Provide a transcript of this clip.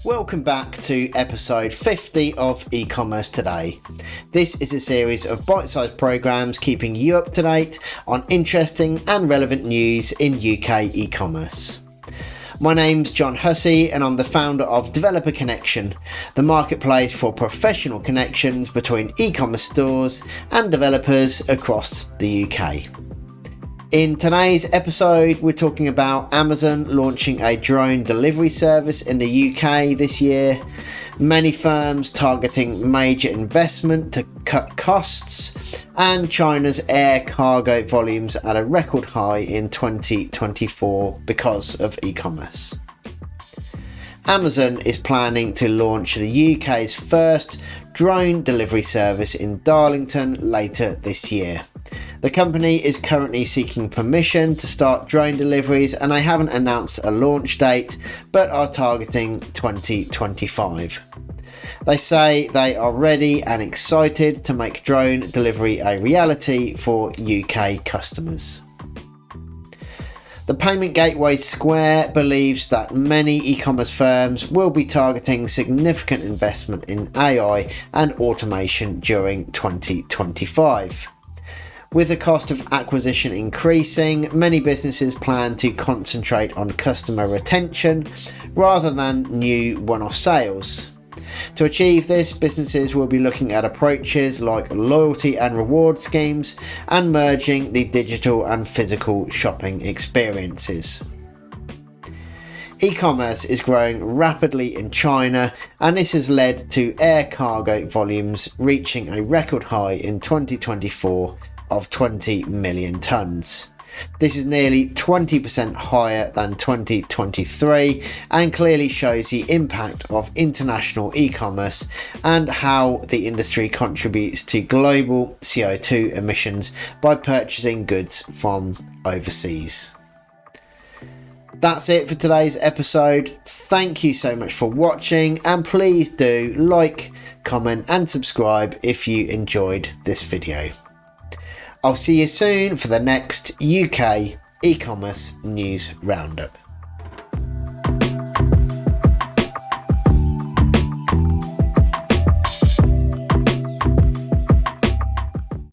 Welcome back to episode 50 of e-commerce today. This is a series of bite-sized programs keeping you up to date on interesting and relevant news in UK e-commerce. My name's 𝗏𝗏𝘃𝗲𝗿 and I'm the founder of Developer Connection, the marketplace for professional connections between e-commerce stores and developers across the UK. In today's episode, we're talking about Amazon launching a drone delivery service in the UK this year, many firms targeting major investment to cut costs, and China's air cargo volumes at a record high in 2024 because of e-commerce. Amazon is planning to launch the UK's first drone delivery service in Darlington later this year. The company is currently seeking permission to start drone deliveries and they haven't announced a launch date but are targeting 2025. They say they are ready and excited to make drone delivery a reality for UK customers. The payment gateway Square believes that many e-commerce firms will be targeting significant investment in AI and automation during 2025. With the cost of acquisition increasing, many businesses plan to concentrate on customer retention rather than new one-off sales. To achieve this, businesses will be looking at approaches like loyalty and reward schemes and merging the digital and physical shopping experiences. E-commerce is growing rapidly in China, and this has led to air cargo volumes reaching a record high in 2024 of 20 million tonnes. This is nearly 20% higher than 2023 and clearly shows the impact of international e-commerce and how the industry contributes to global CO2 emissions by purchasing goods from overseas. That's it for today's episode. Thank you so much for watching, and please do like, comment and subscribe if you enjoyed this video. I'll see you soon for the next UK e-commerce news roundup.